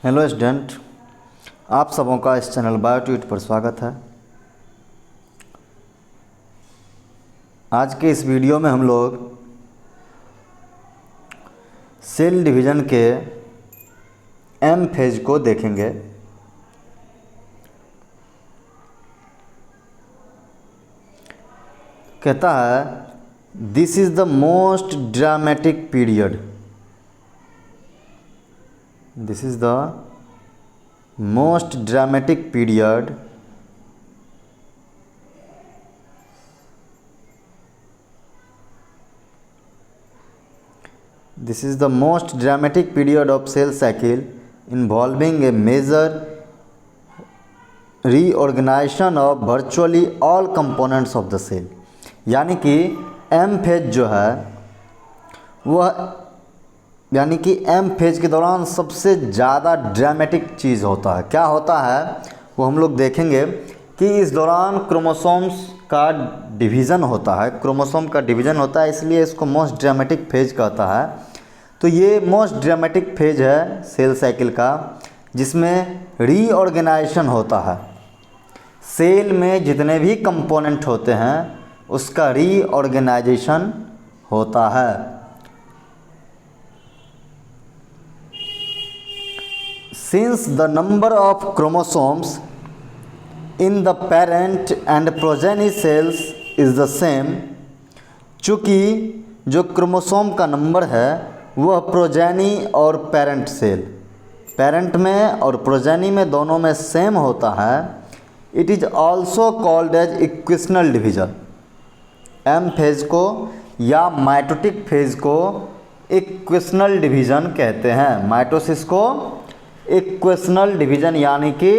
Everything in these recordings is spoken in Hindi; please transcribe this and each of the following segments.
हेलो स्टूडेंट, आप सबों का इस चैनल बायोट्यूट पर स्वागत है। आज के इस वीडियो में हम लोग सेल डिवीज़न के एम फेज को देखेंगे। कहता है this is the most dramatic period. This is the most dramatic period of cell cycle involving a major reorganization of virtually all components of the cell। यानी कि एम फेज जो है वह यानी कि एम फेज के दौरान सबसे ज़्यादा ड्रामेटिक चीज़ होता है। क्या होता है वो हम लोग देखेंगे कि इस दौरान क्रोमोसोम्स का डिवीज़न होता है। क्रोमोसोम का डिवीज़न होता है, इसलिए इसको मोस्ट ड्रामेटिक फेज कहता है। तो ये मोस्ट ड्रामेटिक फेज है सेल साइकिल का, जिसमें रीऑर्गेनाइजेशन होता है। सेल में जितने भी कंपोनेंट होते हैं उसका रीऑर्गेनाइजेशन होता है। Since the number of chromosomes in the parent and progeny cells is the same, चूँकि जो क्रोमोसोम का नंबर है वह प्रोजेनी और पेरेंट में और प्रोजेनी में दोनों में सेम होता है, it is also called as equational division. M phase को या माइटोटिक फेज को इक्वेशनल डिवीज़न कहते हैं। माइटोसिस को इक्वेशनल डिवीज़न यानी कि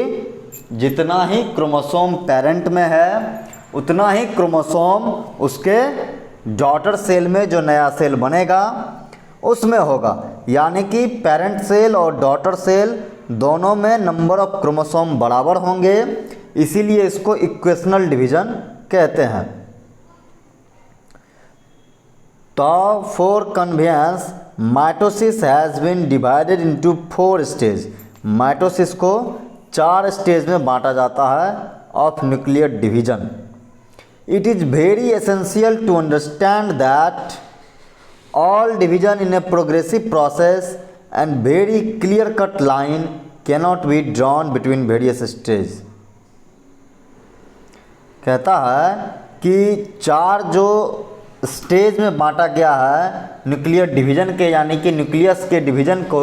जितना ही क्रोमोसोम पेरेंट में है उतना ही क्रोमोसोम उसके डॉटर सेल में जो नया सेल बनेगा उसमें होगा। यानी कि पेरेंट सेल और डॉटर सेल दोनों में नंबर ऑफ क्रोमोसोम बराबर होंगे, इसीलिए इसको इक्वेशनल डिवीज़न कहते हैं। तो for convenience mitosis has been divided into 4 stage. Mitosis को 4 स्टेज में बांटा जाता है of nuclear division. It is very essential to understand that all division in a progressive process and very clear cut line cannot be drawn between various stage. कहता है कि 4 जो स्टेज में बांटा गया है न्यूक्लियर डिवीज़न के, यानी कि न्यूक्लियस के डिवीज़न को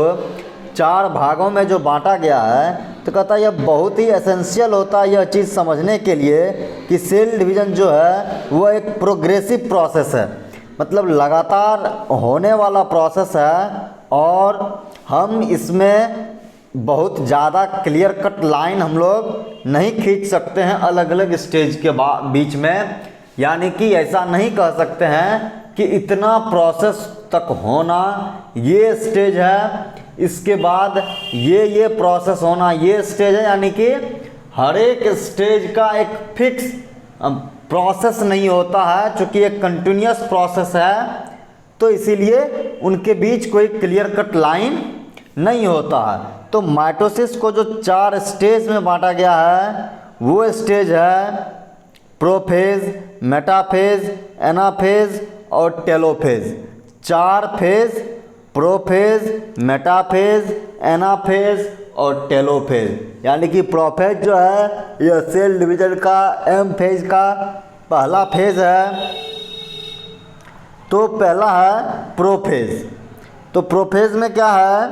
4 भागों में जो बांटा गया है, तो कहता है यह बहुत ही एसेंशियल होता है यह चीज़ समझने के लिए कि सेल डिवीज़न जो है वह एक प्रोग्रेसिव प्रोसेस है, मतलब लगातार होने वाला प्रोसेस है। और हम इसमें बहुत ज़्यादा क्लियर कट लाइन हम लोग नहीं खींच सकते हैं अलग अलग स्टेज के बीच में। यानी कि ऐसा नहीं कह सकते हैं कि इतना प्रोसेस तक होना ये स्टेज है, इसके बाद ये प्रोसेस होना ये स्टेज है। यानी कि हर एक स्टेज का एक फिक्स प्रोसेस नहीं होता है, चूँकि एक कंटिन्यूस प्रोसेस है, तो इसीलिए उनके बीच कोई क्लियर कट लाइन नहीं होता है। तो माइटोसिस को जो 4 स्टेज में बांटा गया है वो स्टेज है प्रोफेज, मेटाफेज, एनाफेज और telophase. 4 phase prophase, metaphase, anaphase और टेलोफेज। यानी कि प्रोफेज जो है यह सेल डिवीजन का एम फेज का पहला फेज है। तो पहला है प्रोफेज। तो प्रोफेज में क्या है,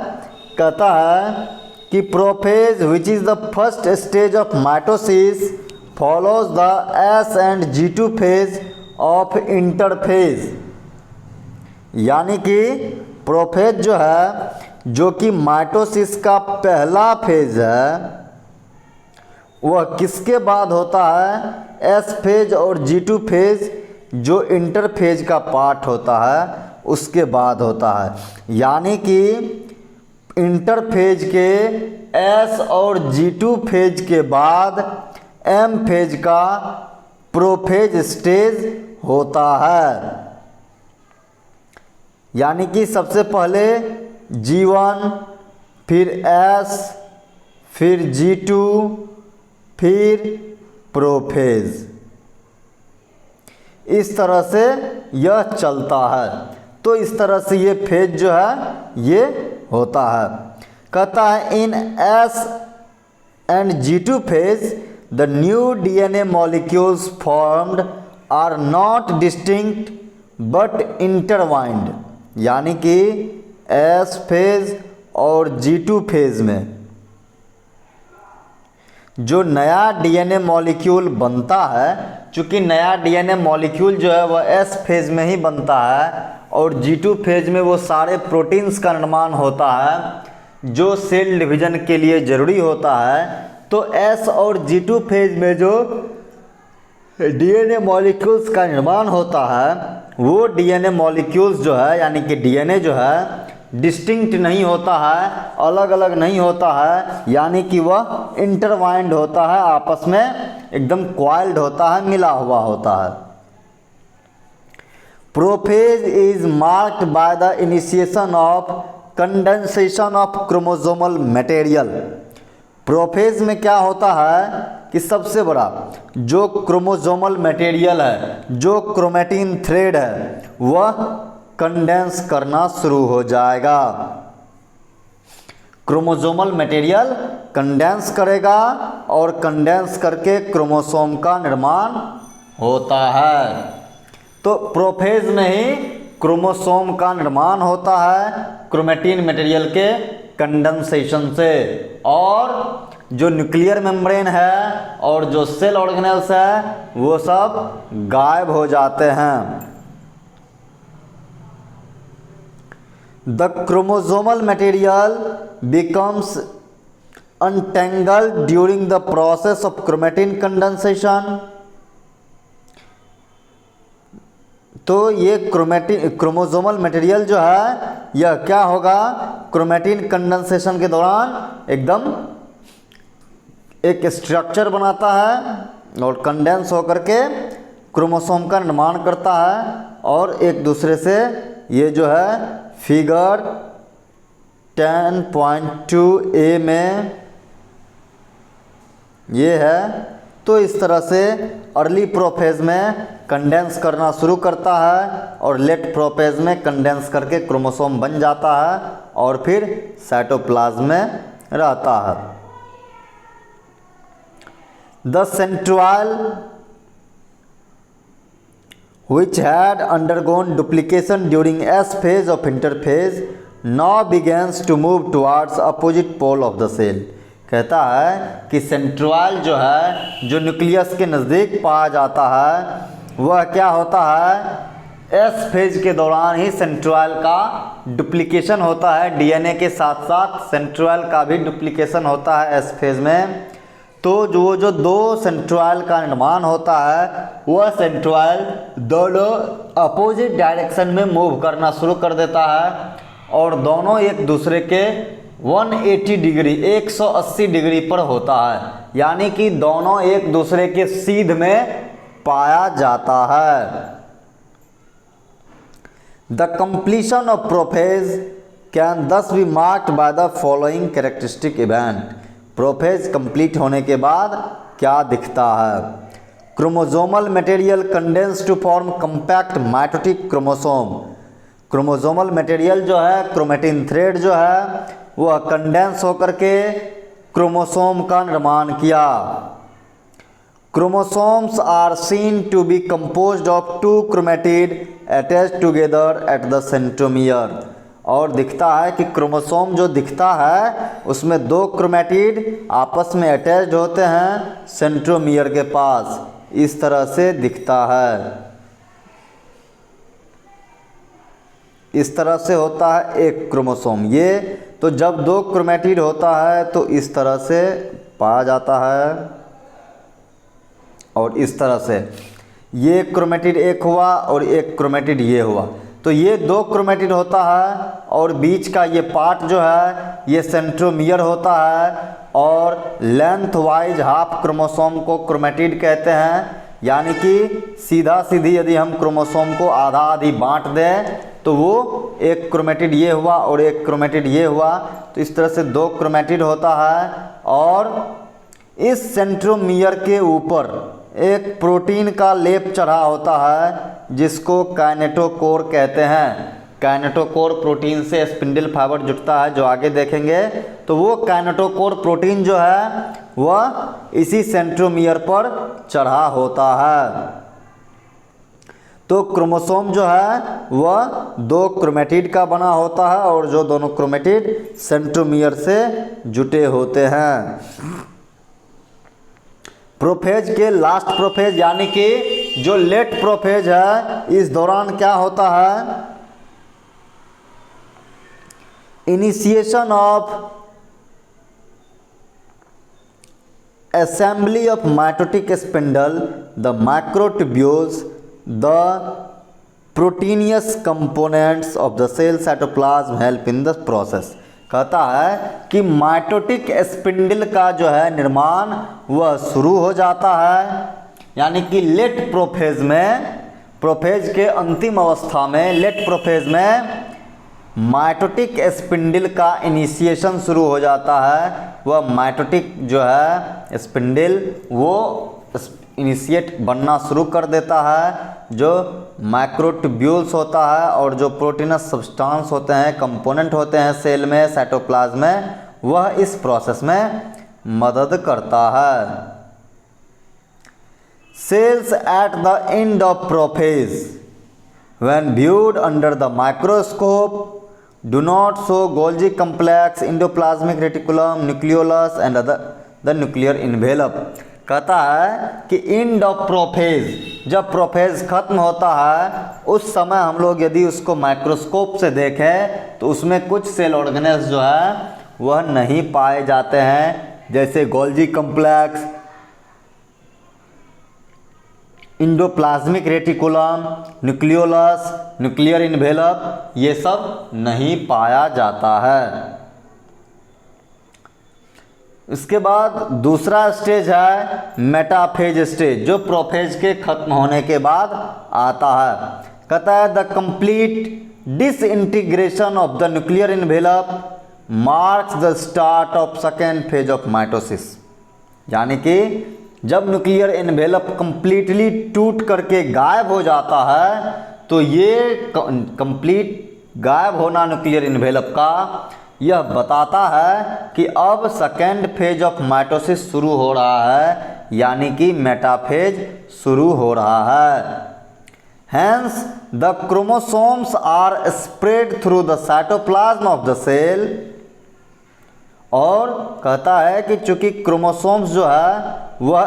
कहता है कि prophase which is the first stage of mitosis follows the S and G2 phase of interphase। यानी कि प्रोफेज जो है जो कि माइटोसिस का पहला फेज है वह किसके बाद होता है, एस फेज और G2 फेज जो इंटरफेज का पार्ट होता है उसके बाद होता है। यानी कि इंटरफेज के एस और G2 फेज के बाद एम फेज का प्रोफेज स्टेज होता है। यानी कि सबसे पहले G1 फिर S, फिर G2, फिर प्रोफेज। इस तरह से यह चलता है। तो इस तरह से ये फेज जो है ये होता है। कहता है इन S and G2 phase the new DNA molecules formed are not distinct but intertwined। यानी कि S फेज और G2 फेज में जो नया डीएनए मॉलिक्यूल बनता है, चूँकि नया डीएनए मॉलिक्यूल जो है वह एस फेज में ही बनता है और G2 फेज में वो सारे प्रोटीन्स का निर्माण होता है जो सेल डिवीजन के लिए ज़रूरी होता है। तो एस और G2 फेज में जो डीएनए मॉलिक्यूल्स का निर्माण होता है वो डीएनए मॉलिक्यूल्स जो है यानी कि डीएनए जो है डिस्टिंक्ट नहीं होता है, अलग अलग नहीं होता है, यानी कि वह इंटरवाइंड होता है, आपस में एकदम क्वाइल्ड होता है, मिला हुआ होता है। Prophase is marked by the initiation of condensation of chromosomal material. Prophase में क्या होता है कि सबसे बड़ा जो क्रोमोसोमल मटेरियल है, जो क्रोमैटिन थ्रेड है, वह कंडेंस करना शुरू हो जाएगा। क्रोमोसोमल मटेरियल कंडेंस करेगा और कंडेंस करके क्रोमोसोम का निर्माण होता है। तो प्रोफेज में ही क्रोमोसोम का निर्माण होता है क्रोमैटिन मटेरियल के कंडेंसेशन से, और जो न्यूक्लियर मेम्ब्रेन है और जो सेल ऑर्गेनेल्स है वो सब गायब हो जाते हैं। The chromosomal material becomes untangled during the process of chromatin condensation। तो ये क्रोमोसोमल मटेरियल जो है यह क्या होगा, क्रोमैटिन कंडेंसेशन के दौरान एकदम एक स्ट्रक्चर बनाता है और कंडेंस होकर के क्रोमोसोम का निर्माण करता है, और एक दूसरे से ये जो है फिगर 10.2a में ये है। तो इस तरह से अर्ली प्रोफेज में कंडेंस करना शुरू करता है और लेट प्रोफेज में कंडेंस करके क्रोमोसोम बन जाता है और फिर साइटोप्लाज्म में रहता है। The centriole which had undergone duplication during S phase of interphase now begins to move towards opposite pole of the cell। कहता है कि सेंट्रोइल जो है, जो न्यूक्लियस के नज़दीक पाया जाता है, वह क्या होता है, एस फेज के दौरान ही सेंट्रोइल का डुप्लीकेशन होता है। डीएनए के साथ साथ सेंट्रोइल का भी डुप्लीकेशन होता है एस फेज में। तो जो दो सेंट्रोइल का निर्माण होता है वह सेंट्रोइल दोनों अपोजिट डायरेक्शन में मूव करना शुरू कर देता है और दोनों एक दूसरे के 180 डिग्री 180 डिग्री पर होता है, यानी कि दोनों एक दूसरे के सीध में पाया जाता है। The completion of prophase can this be marked by the following characteristic event. Prophase complete होने के बाद क्या दिखता है, chromosomal material condense to form compact mitotic chromosome. Chromosomal material जो है, क्रोमैटिन थ्रेड जो है, वह कंडेंस होकर के क्रोमोसोम का निर्माण किया। Chromosomes are seen to be composed of two chromatid attached together at the centromere. और दिखता है कि क्रोमोसोम जो दिखता है उसमें दो क्रोमैटिड आपस में अटैच्ड होते हैं सेंट्रोमियर के पास, इस तरह से दिखता है। इस तरह से होता है एक क्रोमोसोम। ये तो जब दो क्रोमैटिड होता है तो इस तरह से पाया जाता है, और इस तरह से ये क्रोमैटिड एक हुआ और एक क्रोमैटिड ये हुआ। तो ये दो क्रोमैटिड होता है और बीच का ये पार्ट जो है ये सेंट्रोमियर होता है, और लेंथ वाइज हाफ क्रोमोसोम को क्रोमैटिड कहते हैं, यानी कि सीधा सीधी यदि हम क्रोमोसोम को आधा आधी बांट दें तो वो एक क्रोमेटिड ये हुआ और एक क्रोमेटिड ये हुआ, तो इस तरह से 2 क्रोमेटिड होता है। और इस सेंट्रोमियर के ऊपर एक प्रोटीन का लेप चढ़ा होता है जिसको काइनेटोकोर कहते हैं। काइनेटोकोर प्रोटीन से स्पिंडल फाइबर जुड़ता है, जो आगे देखेंगे। तो वो काइनेटोकोर प्रोटीन जो है वह इसी सेंट्रोमियर पर चढ़ा होता है। तो क्रोमोसोम जो है वह 2 क्रोमेटिड का बना होता है और जो दोनों क्रोमेटिड सेंट्रोमियर से जुटे होते हैं। प्रोफेज के लास्ट प्रोफेज यानी कि जो लेट प्रोफेज है, इस दौरान क्या होता है, initiation of assembly of mitotic spindle, the microtubules, the proteinous components of the cell cytoplasm help in the process। कहता है कि माइटोटिक स्पिंडल का जो है निर्माण वह शुरू हो जाता है, यानी कि लेट प्रोफेज में, प्रोफेज के अंतिम अवस्था में, लेट प्रोफेज में माइटोटिक स्पिंडल का इनिशिएशन शुरू हो जाता है। वह माइटोटिक जो है स्पिंडल वो इनिशिएट बनना शुरू कर देता है, जो माइक्रोट्यूब्यूल्स होता है और जो प्रोटीनस सब्सटेंस होते हैं, कंपोनेंट होते हैं सेल में, साइटोप्लाज्म में, वह इस प्रोसेस में मदद करता है। Cells at the end of prophase when viewed under the microscope do not show Golgi complex, endoplasmic reticulum, nucleolus and the nuclear envelope। कहता है कि एंड ऑफ प्रोफेज, जब प्रोफेज खत्म होता है उस समय हम लोग यदि उसको माइक्रोस्कोप से देखें तो उसमें कुछ सेल ऑर्गेनेल्स जो है वह नहीं पाए जाते हैं, जैसे Golgi complex, endoplasmic reticulum, nucleolus, nuclear envelope, ये सब नहीं पाया जाता है। इसके बाद दूसरा स्टेज है मेटाफेज स्टेज, जो प्रोफेज के खत्म होने के बाद आता है। कहता है the complete disintegration of the nuclear envelope marks the start of second phase of mitosis. यानी कि जब न्यूक्लियर एनवेलप कंप्लीटली टूट करके गायब हो जाता है तो ये कंप्लीट गायब होना न्यूक्लियर एनवेलप का यह बताता है कि अब सेकेंड फेज ऑफ माइटोसिस शुरू हो रहा है, यानी कि मेटाफेज शुरू हो रहा है। Hence the chromosomes are spread through the cytoplasm of the cell. और कहता है कि चूंकि क्रोमोसोम्स जो है वह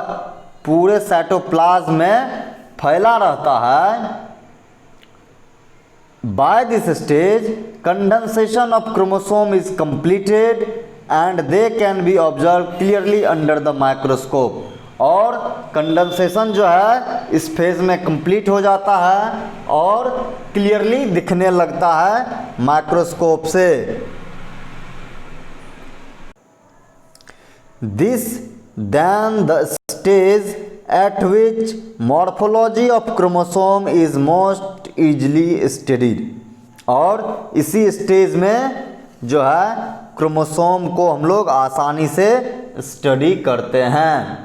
पूरे साइटोप्लाज्म में फैला रहता है, by this stage condensation of chromosome is completed and they can be observe clearly under the microscope. और कंडेंसेशन जो है इस फेज में कंप्लीट हो जाता है और क्लियरली दिखने लगता है माइक्रोस्कोप से। This then the stage at which morphology of chromosome is most easily studied। और इसी स्टेज में जो है क्रोमोसोम को हम लोग आसानी से स्टडी करते हैं,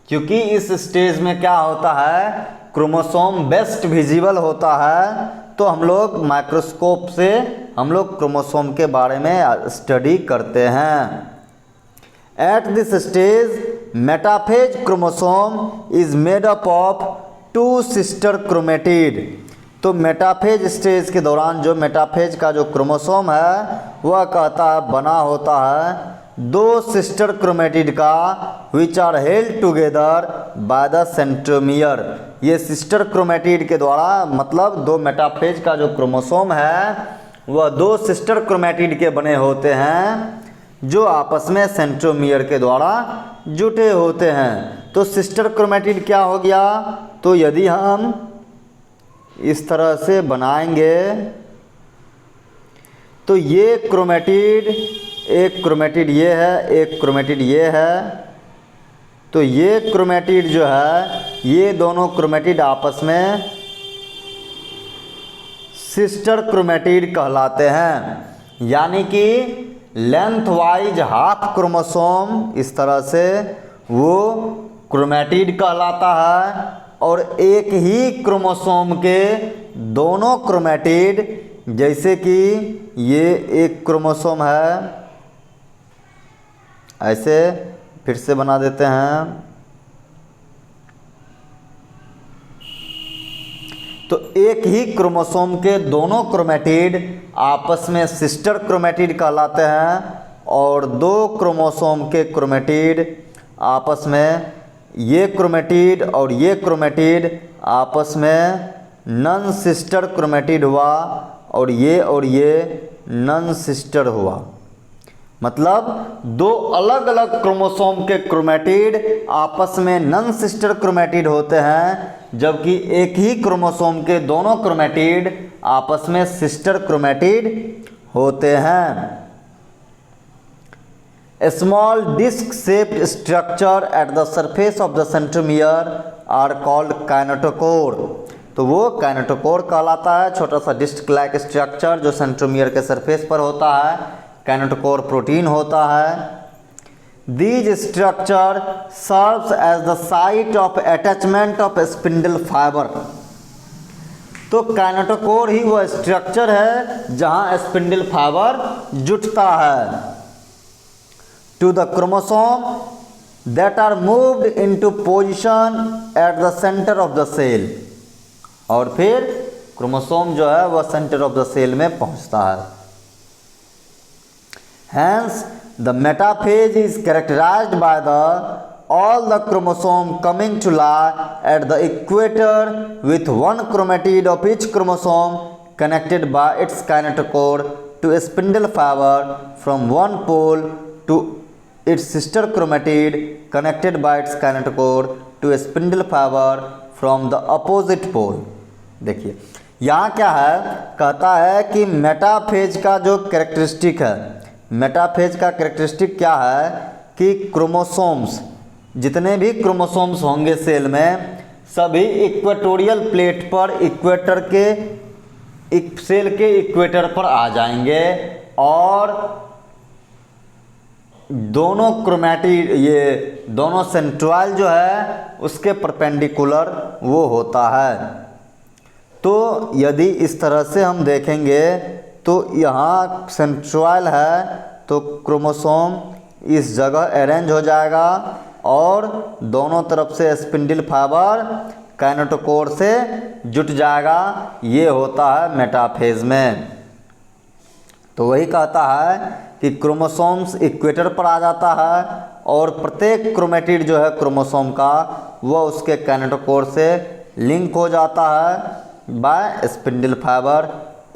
क्योंकि इस स्टेज में क्या होता है, क्रोमोसोम बेस्ट विजिबल होता है। तो हम लोग माइक्रोस्कोप से हम लोग क्रोमोसोम के बारे में स्टडी करते हैं। At this stage, metaphase chromosome is made up of 2 sister chromatid। तो मेटाफेज स्टेज के दौरान जो मेटाफेज का जो क्रोमोसोम है वह कहता है बना होता है 2 सिस्टर क्रोमेटिड का, which are held together by the centromere. ये सिस्टर क्रोमेटिड के द्वारा, मतलब 2 मेटाफेज का जो क्रोमोसोम है वह 2 सिस्टर क्रोमेटिड के बने होते हैं जो आपस में सेंट्रोमियर के द्वारा जुटे होते हैं। तो सिस्टर क्रोमेटिड क्या हो गया, तो यदि हम इस तरह से बनाएंगे तो ये क्रोमेटिड, एक क्रोमेटिड ये है, एक क्रोमेटिड ये है, तो ये क्रोमेटिड जो है, ये दोनों क्रोमेटिड आपस में सिस्टर क्रोमेटिड कहलाते हैं। यानी कि लेंथ वाइज हाफ क्रोमोसोम इस तरह से वो क्रोमेटिड कहलाता है, और एक ही क्रोमोसोम के दोनों क्रोमेटिड, जैसे कि ये एक क्रोमोसोम है, ऐसे फिर से बना देते हैं, तो एक ही क्रोमोसोम के दोनों क्रोमेटिड आपस में सिस्टर क्रोमेटिड कहलाते हैं, और दो क्रोमोसोम के क्रोमेटिड आपस में, ये क्रोमेटिड और ये क्रोमेटिड आपस में नॉन सिस्टर क्रोमेटिड हुआ, और ये नॉन सिस्टर हुआ। मतलब दो अलग अलग क्रोमोसोम के क्रोमेटिड आपस में नॉन सिस्टर क्रोमेटिड होते हैं, जबकि एक ही क्रोमोसोम के दोनों क्रोमेटिड आपस में सिस्टर क्रोमेटिड होते हैं। A small disc-shaped structure at the surface of the centromere are called kinetochore। तो वो काइनेटोकोर कहलाता है, छोटा सा डिस्क लाइक स्ट्रक्चर जो सेंट्रोमियर के सरफेस पर होता है, काइनेटोकोर प्रोटीन होता है। These structure serves as the site of attachment of spindle fiber। तो काइनेटोकोर ही वह स्ट्रक्चर है जहां स्पिंडल फाइबर जुटता है to the chromosome that are moved into position at the center of the cell। और फिर क्रोमोसोम जो है वह सेंटर ऑफ द सेल में पहुंचता है। Hence the metaphase is characterized by the all the chromosome coming to lie at the equator with one chromatid of each chromosome connected by its kinetochore to a spindle fiber from one pole to its sister chromatid connected by its kinetochore to a spindle fiber from the opposite pole। देखिए यहाँ क्या है, कहता है कि मेटाफेज का जो कैरेक्टरिस्टिक है, मेटाफेज का कैरेक्टरिस्टिक क्या है कि क्रोमोसोम्स, जितने भी क्रोमोसोम्स होंगे सेल में, सभी इक्वेटोरियल प्लेट पर इक्वेटर के सेल के इक्वेटर पर आ जाएंगे, और दोनों क्रोमेटिड, ये दोनों सेंट्रोइल जो है उसके परपेंडिकुलर वो होता है। तो यदि इस तरह से हम देखेंगे तो यहाँ सेंट्रोइल है तो क्रोमोसोम इस जगह अरेंज हो जाएगा, और दोनों तरफ से स्पिंडल फाइबर काइनेटोकोर से जुट जाएगा। ये होता है मेटाफेज में। तो वही कहता है कि क्रोमोसोम्स इक्वेटर पर आ जाता है, और प्रत्येक क्रोमेटिड जो है क्रोमोसोम का वह उसके काइनेटोकोर से लिंक हो जाता है बाय स्पिंडल फाइबर,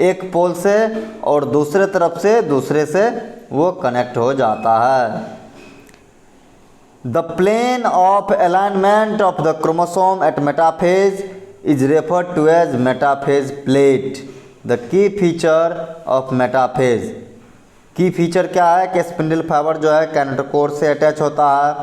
एक पोल से, और दूसरे तरफ से दूसरे से वो कनेक्ट हो जाता है। The plane of alignment of the chromosome at metaphase is referred to as metaphase plate. The key feature of metaphase, key feature क्या है कि स्पिंडल फाइबर जो है काइनेटोकोर से अटैच होता है,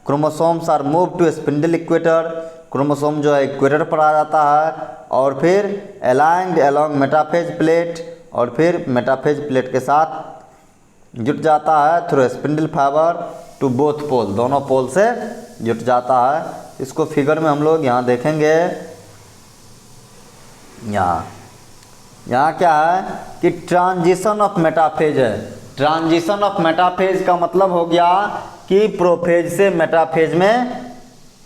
chromosomes are move to spindle equator, chromosome जो है इक्वेटर पर आ जाता है, और फिर अलाइंड अलोंग मेटाफेज प्लेट, और फिर मेटाफेज प्लेट के साथ जुट जाता है through spindle fibre to both pole, दोनों पोल से जुट जाता है। इसको फिगर में हम लोग यहाँ देखेंगे। यहाँ क्या है कि ट्रांजिशन ऑफ मेटाफेज है। ट्रांजिशन ऑफ मेटाफेज का मतलब हो गया कि प्रोफेज से मेटाफेज में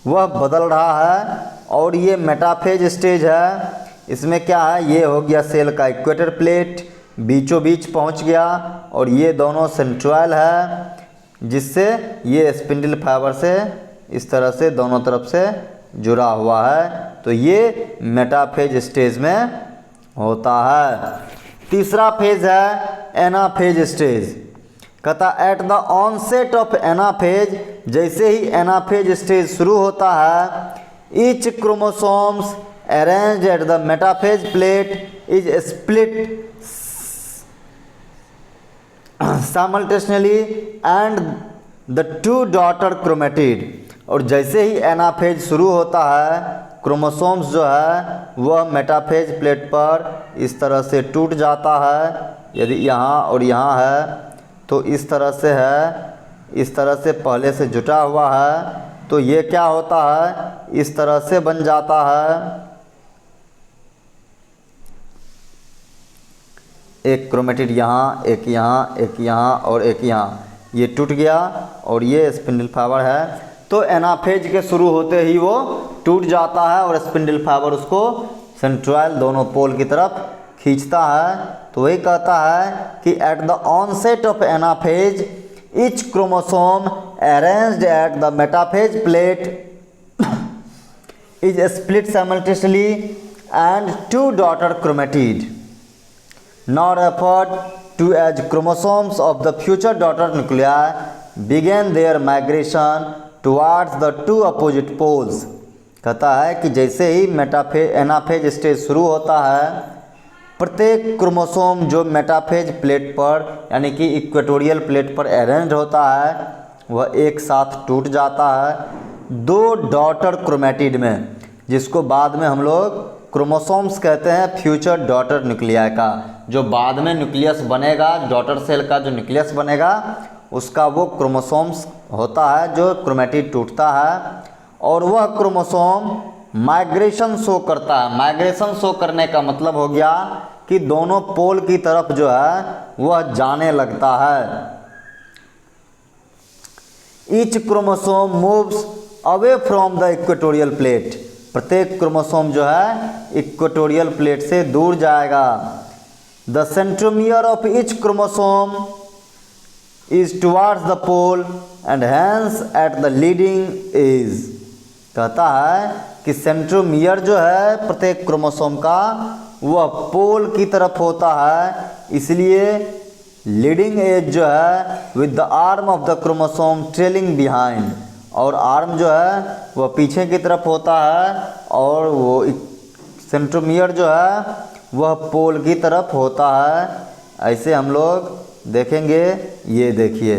वह बदल रहा है, और ये मेटाफेज स्टेज है। इसमें क्या है, ये हो गया सेल का इक्वेटर प्लेट, बीचों बीच पहुंच गया, और ये दोनों सेंट्रोइल है, जिससे ये स्पिंडल फाइबर से इस तरह से दोनों तरफ से जुड़ा हुआ है। तो ये मेटाफेज स्टेज में होता है। तीसरा फेज है एनाफेज स्टेज। कहता at the onset of anaphase, जैसे ही एनाफेज स्टेज शुरू होता है, each chromosomes arranged at the metaphase plate is split simultaneously and the two daughter chromatid, और जैसे ही एनाफेज शुरू होता है क्रोमोसोम्स जो है वह मेटाफेज प्लेट पर इस तरह से टूट जाता है। यदि यहाँ और यहाँ है तो इस तरह से है, इस तरह से पहले से जुटा हुआ है, तो ये क्या होता है इस तरह से बन जाता है। एक क्रोमेटिड यहाँ, एक यहाँ, एक यहाँ और एक यहाँ, ये टूट गया और ये स्पिंडल फाइबर है। तो एनाफेज के शुरू होते ही वो टूट जाता है और स्पिंडल फाइबर उसको सेंट्रोइड दोनों पोल की तरफ खींचता है। तो वही कहता है कि at the onset of anaphase each chromosome arranged at the metaphase plate is split simultaneously and two daughter chromatid now referred to as chromosomes of the future daughter nuclei began their migration towards the two opposite poles। कहता है कि जैसे ही एनाफेज स्टेज शुरू होता है प्रत्येक क्रोमोसोम जो मेटाफेज प्लेट पर यानी कि इक्वेटोरियल प्लेट पर अरेंज होता है वह एक साथ टूट जाता है दो डॉटर क्रोमेटिड में, जिसको बाद में हम लोग क्रोमोसोम्स कहते हैं फ्यूचर डॉटर न्यूक्लियाई का। जो बाद में न्यूक्लियस बनेगा, डॉटर सेल का जो न्यूक्लियस बनेगा उसका वो क्रोमोसोम्स होता है जो क्रोमेटिड टूटता है। और वह क्रोमोसोम माइग्रेशन शो करता है। माइग्रेशन शो करने का मतलब हो गया कि दोनों पोल की तरफ जो है वह जाने लगता है। Each chromosome moves away from the equatorial plate. प्रत्येक क्रोमोसोम जो है इक्वेटोरियल प्लेट से दूर जाएगा। The centromere of each chromosome is towards the pole and hence at the leading edge. कहता है कि सेंट्रोमियर जो है प्रत्येक क्रोमोसोम का वह पोल की तरफ होता है, इसलिए लीडिंग एज जो है with the arm of the chromosome trailing behind, और आर्म जो है वह पीछे की तरफ होता है और वो सेंट्रोमियर जो है वह पोल की तरफ होता है। ऐसे हम लोग देखेंगे। ये देखिए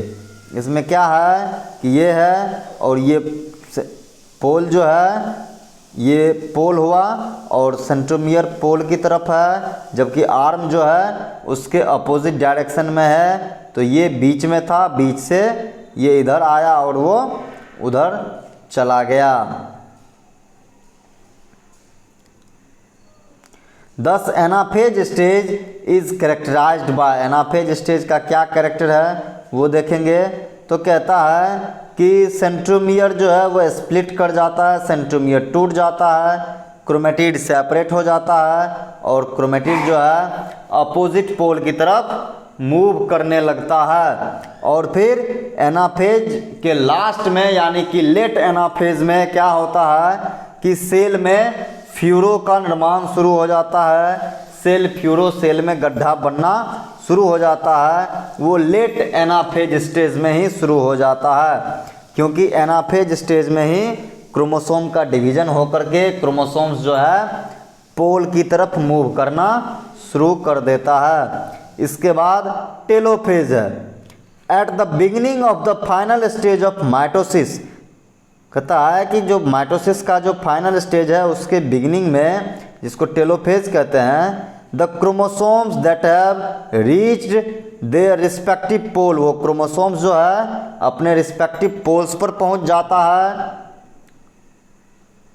इसमें क्या है कि ये है और ये पोल जो है ये पोल हुआ और सेंट्रोमियर पोल की तरफ है, जबकि आर्म जो है उसके अपोजिट डायरेक्शन में है। तो ये बीच में था, बीच से ये इधर आया और वो उधर चला गया। Thus anaphase stage is characterized by. Anaphase stage का क्या कैरेक्टर है वो देखेंगे। तो कहता है कि सेंट्रोमियर जो है वो स्प्लिट कर जाता है, सेंट्रोमियर टूट जाता है, क्रोमेटिड सेपरेट हो जाता है और क्रोमेटिड जो है अपोजिट पोल की तरफ मूव करने लगता है। और फिर एनाफेज के लास्ट में यानी कि लेट एनाफेज में क्या होता है कि सेल में फ्यूरो का निर्माण शुरू हो जाता है। सेल फ्यूरो सेल में गड्ढा बनना शुरू हो जाता है। वो लेट एनाफेज स्टेज में ही शुरू हो जाता है, क्योंकि एनाफेज स्टेज में ही क्रोमोसोम का डिवीज़न होकर के क्रोमोसोम्स जो है पोल की तरफ मूव करना शुरू कर देता है। इसके बाद टेलोफेज है। At the beginning of the final stage of mitosis. कहता है कि जो माइटोसिस का जो फाइनल स्टेज है उसके बिगिनिंग में, जिसको टेलोफेज कहते हैं, the chromosomes that have reached their respective pole. वो क्रोमोसोम्स जो है अपने रिस्पेक्टिव पोल्स पर पहुंच जाता है।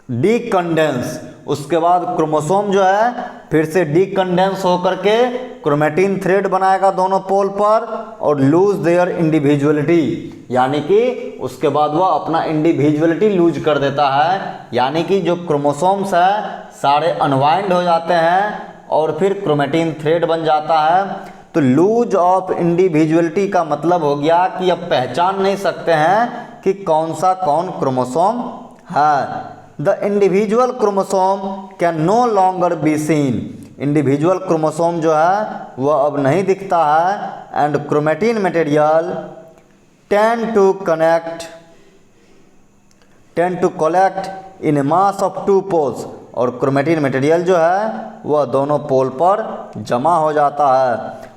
डीकंडेंस, उसके बाद क्रोमोसोम जो है फिर से डीकंडेंस होकर के क्रोमेटिन थ्रेड बनाएगा दोनों पोल पर और लूज देयर इंडिविजुअलिटी, यानी कि उसके बाद वह अपना इंडिविजुअलिटी लूज कर देता है। यानी कि जो क्रोमोसोम्स है सारे अनवाइंड हो जाते हैं और फिर क्रोमेटिन थ्रेड बन जाता है। तो लूज ऑफ इंडिविजुअलिटी का मतलब हो गया कि अब पहचान नहीं सकते हैं कि कौन सा कौन क्रोमोसोम है। The individual chromosome can no longer be seen. Individual chromosome जो है वह अब नहीं दिखता है। And chromatin material tend to collect in mass of two poles. और क्रोमेटिन मटेरियल जो है वह दोनों पोल पर जमा हो जाता है।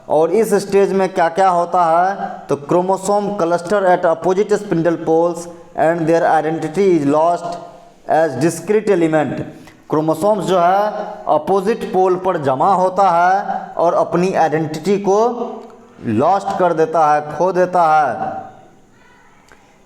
और इस स्टेज में क्या क्या होता है तो chromosome cluster at opposite spindle poles and their identity is lost as discrete element. Chromosomes जो है अपोजिट पोल पर जमा होता है और अपनी आइडेंटिटी को लॉस्ट कर देता है, खो देता है।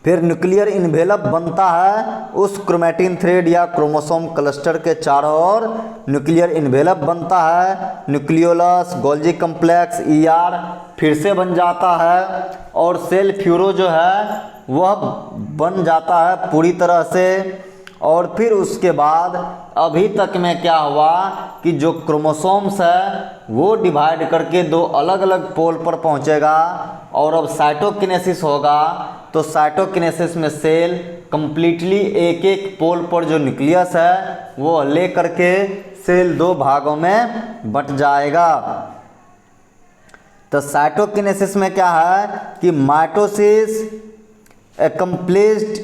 फिर न्यूक्लियर इन्वेलप बनता है उस क्रोमैटिन थ्रेड या क्रोमोसोम क्लस्टर के चारों ओर न्यूक्लियर इन्वेलप बनता है। न्यूक्लियोलस, गोल्जी कम्प्लेक्स, ईआर फिर से बन जाता है और सेल फ्यूरो जो है वह बन जाता है पूरी तरह से। और फिर उसके बाद अभी तक में क्या हुआ कि जो क्रोमोसोम्स है वो डिवाइड करके दो अलग अलग पोल पर पहुंचेगा और अब साइटोकिनेसिस होगा। तो साइटोकिनेसिस में सेल कंप्लीटली एक एक पोल पर जो न्यूक्लियस है वो ले करके सेल दो भागों में बंट जाएगा। तो साइटोकिनेसिस में क्या है कि mitosis accomplished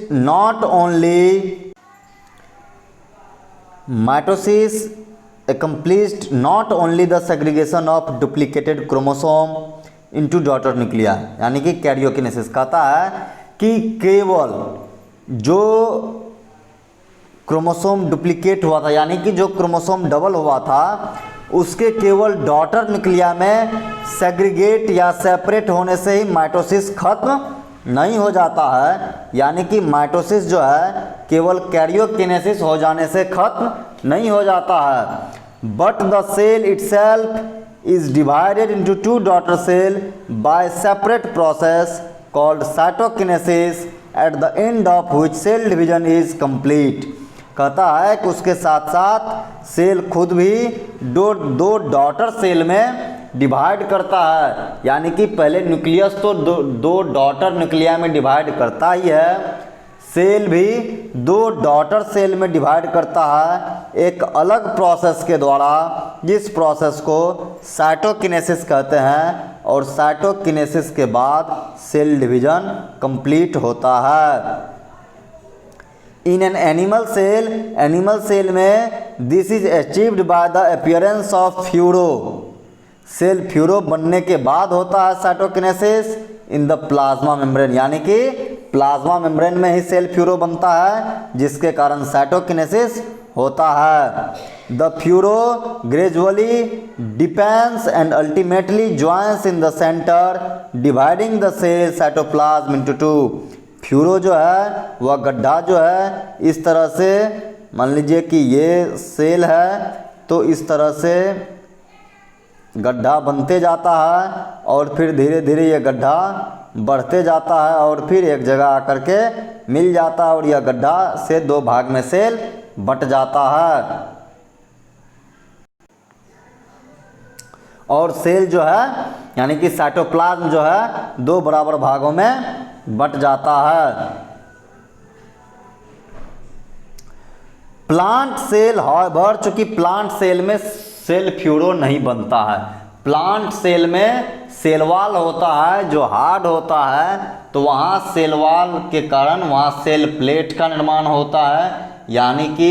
not only the segregation of duplicated chromosome into daughter nuclei, यानी कि कैरियोकिनेसिस कहता है कि केवल जो क्रोमोसोम डुप्लीकेट हुआ था यानी कि जो क्रोमोसोम डबल हुआ था उसके केवल डॉटर न्यूक्लिया में सेग्रीगेट या सेपरेट होने से ही माइटोसिस खत्म नहीं हो जाता है। यानी कि माइटोसिस जो है केवल कैरियोकिनेसिस हो जाने से खत्म नहीं हो जाता है। But the cell itself is divided into two daughter cell by separate process called cytokinesis at the end of which cell division is complete. कहता है कि उसके साथ साथ सेल खुद भी दो डॉटर सेल में डिवाइड करता है। यानी कि पहले न्यूक्लियस तो दो डॉटर न्यूक्लिया में डिवाइड करता ही है, सेल भी दो डॉटर सेल में डिवाइड करता है एक अलग प्रोसेस के द्वारा, जिस प्रोसेस को साइटोकिनेसिस कहते हैं। और साइटोकिनेसिस के बाद सेल डिवीजन कंप्लीट होता है। इन एन एनिमल सेल में this is achieved by the appearance of furrow. Cell furrow बनने के बाद होता है cytokinesis in the plasma membrane, यानी कि प्लाज्मा मेम्ब्रेन में ही सेल फ्यूरो बनता है जिसके कारण साइटोकिनेसिस होता है। The furrow gradually depends and ultimately joins in the centre dividing the cell cytoplasm into two. Furrow जो है वह गड्ढा जो है इस तरह से, मान लीजिए कि ये सेल है तो इस तरह से गड्ढा बनते जाता है और फिर धीरे धीरे ये गड्ढा बढ़ते जाता है और फिर एक जगह आकर के मिल जाता है और यह गड्ढा से दो भाग में सेल बंट जाता है। और सेल जो है यानी कि साइटोप्लाज्म जो है दो बराबर भागों में बंट जाता है। प्लांट सेल हाउएवर, चूंकि प्लांट सेल में सेल फ्यूरो नहीं बनता है, प्लांट सेल में सेल वॉल होता है जो हार्ड होता है, तो वहाँ सेल वॉल के कारण वहाँ सेल प्लेट का निर्माण होता है। यानी कि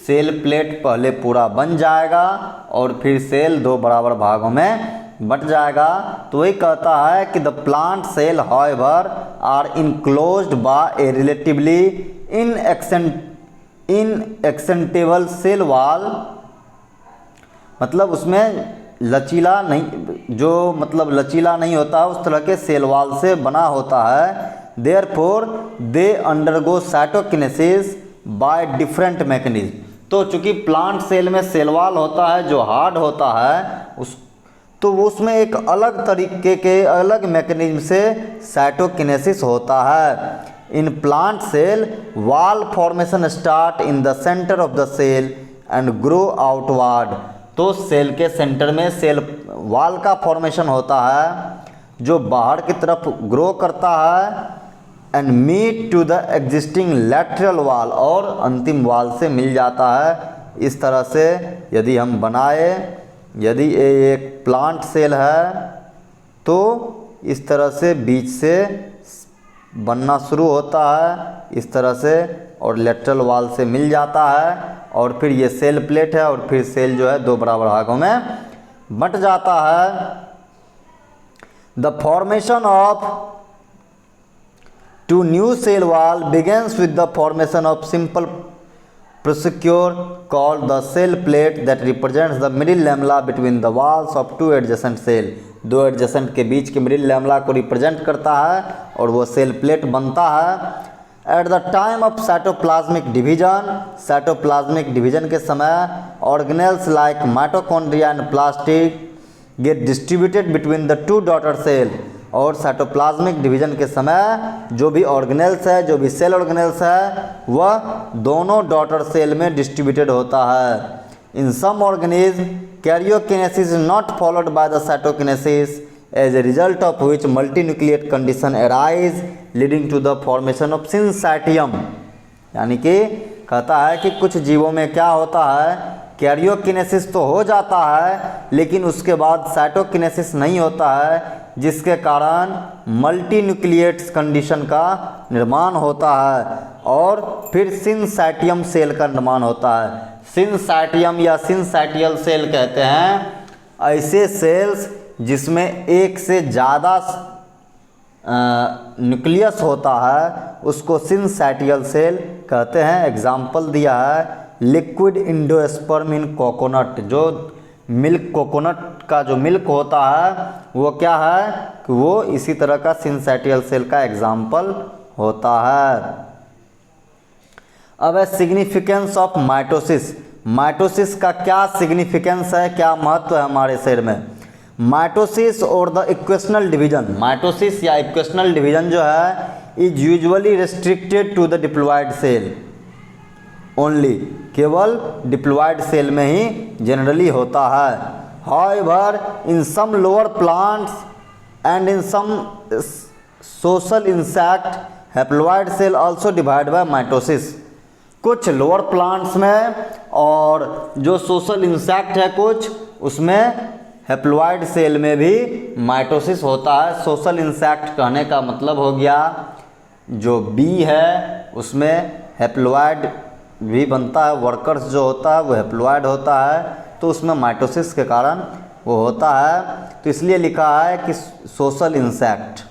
सेल प्लेट पहले पूरा बन जाएगा और फिर सेल दो बराबर भागों में बट जाएगा। तो वही कहता है कि the plant cell however are enclosed by a relatively inextensible cell wall, मतलब उसमें लचीला नहीं, जो मतलब लचीला नहीं होता उस तरह के सेल वॉल से बना होता है। Therefore they undergo cytokinesis by different mechanism. तो चूंकि प्लांट सेल में सेल वॉल होता है जो हार्ड होता है तो उसमें एक अलग तरीके के अलग मैकेनिज्म से साइटोकिनेसिस होता है। In plant cell wall formation start in the centre of the cell and grow outward. तो सेल के सेंटर में सेल वॉल का फॉर्मेशन होता है जो बाहर की तरफ ग्रो करता है and meet to the existing lateral wall, और अंतिम वॉल से मिल जाता है। इस तरह से यदि हम बनाए, यदि ये एक प्लांट सेल है तो इस तरह से बीच से बनना शुरू होता है इस तरह से और लेटरल वॉल से मिल जाता है और फिर ये सेल प्लेट है और फिर सेल जो है दो बराबर भागों में बंट जाता है। The formation of to new cell wall begins with the formation of simple procedure called the cell plate that represents the middle lamella between the walls of two adjacent cell। दो एडजेसेंट के बीच के मिडिल लैमला को रिप्रेजेंट करता है और वो सेल प्लेट बनता है। At the time of cytoplasmic division, cytoplasmic division के समय organelles like mitochondria and plastic get distributed between the two daughter cell. और साइटोप्लाज्मिक डिवीजन के समय जो भी ऑर्गेनेल्स है, जो भी सेल ऑर्गेनेल्स है, वह दोनों डॉटर सेल में डिस्ट्रीब्यूटेड होता है। In some organism karyokinesis is not followed by the cytokinesis, as a result of which multinucleate condition arise leading to the formation of syncytium। यानी कि कहता है कि कुछ जीवों में क्या होता है, कैरियोकिनेसिस तो हो जाता है लेकिन उसके बाद साइटोकिनेसिस नहीं होता है, जिसके कारण मल्टीन्यूक्लिएट्स कंडीशन का निर्माण होता है और फिर सिनसाइटियम सेल का निर्माण होता है। सिनसाइटियम या सिनसाइटियल सेल कहते हैं ऐसे सेल्स जिसमें एक से ज़्यादा न्यूक्लियस होता है, उसको सिनसाइटियल सेल कहते हैं। एग्जाम्पल दिया है लिक्विड इंडोस्पर्म इन कोकोनट। जो मिल्क, कोकोनट का जो मिल्क होता है वो क्या है कि वो इसी तरह का सिनसाइटियल सेल का एग्जाम्पल होता है। अब है सिग्निफिकेंस ऑफ माइटोसिस। माइटोसिस का क्या सिग्निफिकेंस है, क्या महत्व है हमारे शरीर में। माइटोसिस और द इक्वेशनल डिवीजन, माइटोसिस या इक्वेशनल डिवीजन जो है is usually restricted to the diploid cell only. केवल डिप्लॉयड सेल में ही जनरली होता है। However in some lower plants and in some social insect haploid cell also divide by mitosis. कुछ लोअर प्लांट्स में और जो सोशल इंसेक्ट है कुछ, उसमें हैप्लॉयड सेल में भी माइटोसिस होता है। सोशल इंसेक्ट कहने का मतलब हो गया जो बी है उसमें हैप्लॉयड भी बनता है, वर्कर्स जो होता है वो हैप्लॉयड होता है, तो उसमें माइटोसिस के कारण वो होता है। तो इसलिए लिखा है कि social insect.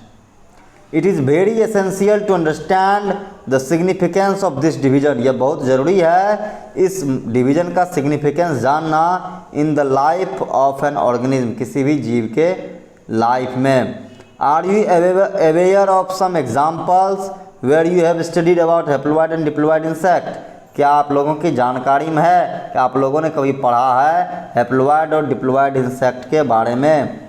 It is very essential to understand the significance of this division. यह बहुत ज़रूरी है इस डिवीजन का सिग्निफिकेंस जानना in the life of an organism, किसी भी जीव के लाइफ में। Are you aware of some examples where you have studied about haploid and diploid insect. क्या आप लोगों की जानकारी में है, क्या आप लोगों ने कभी पढ़ा है हैप्लॉयड और डिप्लॉयड इंसेक्ट के बारे में।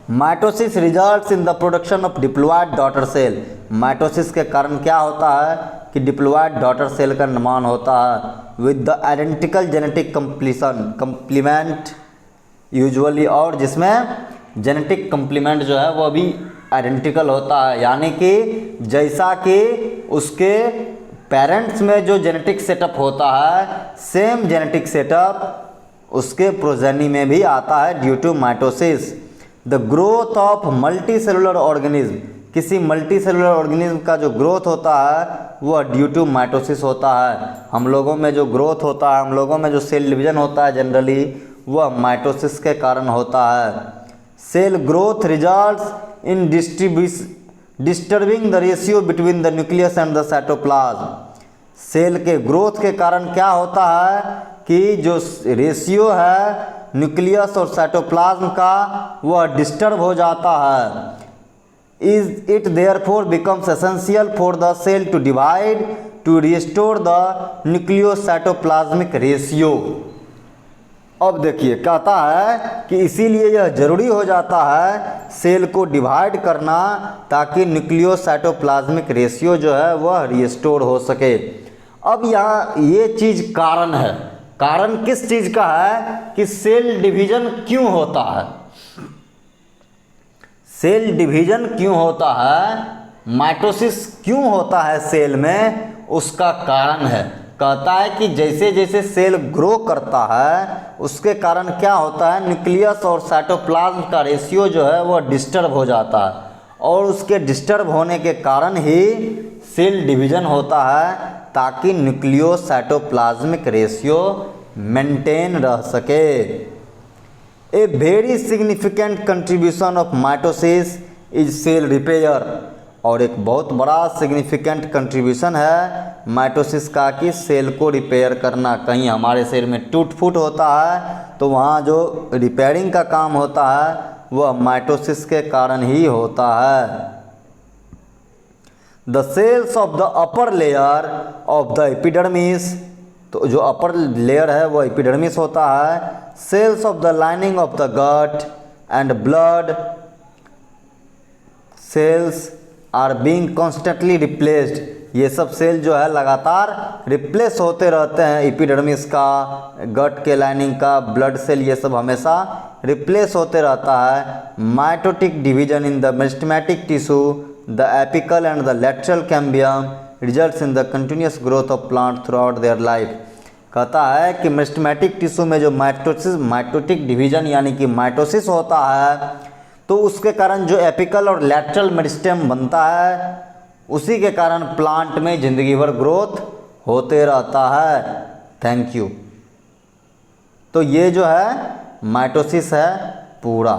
Mitosis results in the production of diploid daughter cell. Mitosis के कारण क्या होता है कि डिप्लॉयड डॉटर सेल का निर्माण होता है with the identical genetic complement usually, और जिसमें जेनेटिक कंप्लीमेंट जो है वो भी आइडेंटिकल होता है, यानी कि जैसा कि उसके पेरेंट्स में जो जेनेटिक सेटअप होता है सेम जेनेटिक सेटअप उसके प्रोजेनी में भी आता है due to mitosis. The growth of multicellular organism, किसी मल्टी सेलुलर ऑर्गेनिज्म का जो ग्रोथ होता है वह ड्यू टू माइटोसिस होता है। हम लोगों में जो ग्रोथ होता है, हम लोगों में जो सेल डिवीजन होता है जनरली, वह माइटोसिस के कारण होता है। Cell growth results in disturbing the ratio between the nucleus and the cytoplasm. Cell के ग्रोथ के कारण क्या होता है कि जो रेशियो है न्यूक्लियस और साइटोप्लाज्म का वह डिस्टर्ब हो जाता है। Is it therefore becomes essential for the cell to divide to restore the nucleocytoplasmic ratio. अब देखिए कहता है कि इसीलिए यह ज़रूरी हो जाता है सेल को डिवाइड करना ताकि न्यूक्लियोसाइटोप्लाज्मिक रेशियो जो है वह रिस्टोर हो सके। अब यहाँ ये चीज़ कारण है, कारण किस चीज़ का है कि सेल डिवीजन क्यों होता है। सेल डिवीजन क्यों होता है, माइटोसिस क्यों होता है सेल में, उसका कारण है। कहता है कि जैसे जैसे सेल ग्रो करता है उसके कारण क्या होता है, न्यूक्लियस और साइटोप्लाज्म का रेशियो जो है वह डिस्टर्ब हो जाता है और उसके डिस्टर्ब होने के कारण ही सेल डिवीजन होता है ताकि न्यूक्लियोसाइटोप्लाज्मिक रेशियो मेंटेन रह सके। A very significant contribution of mitosis is cell repair. और एक बहुत बड़ा सिग्निफिकेंट कंट्रीब्यूशन है माइटोसिस का कि सेल को रिपेयर करना। कहीं हमारे शरीर में टूट फूट होता है तो वहाँ जो रिपेयरिंग का काम होता है वह माइटोसिस के कारण ही होता है। The cells of the upper layer of the epidermis, तो जो अपर लेयर है वो एपिडर्मिस होता है। Cells of the lining of the gut and blood cells are being constantly replaced. ये सब सेल जो है लगातार रिप्लेस होते रहते हैं। एपिडर्मिस का, गट के लाइनिंग का, ब्लड सेल, ये सब हमेशा रिप्लेस होते रहता है। Mitotic division in the meristematic tissue, the apical and the lateral cambium results in the continuous growth of plant through out their life. कहता है कि मेरिस्टेमेटिक टिश्यू में जो माइटोटिक डिवीजन यानी कि माइटोसिस होता है तो उसके कारण जो एपिकल और लैटरल मेरिस्टेम बनता है उसी के कारण प्लांट में ज़िंदगी भर ग्रोथ होते रहता है। Thank you. तो ये जो है माइटोसिस है पूरा।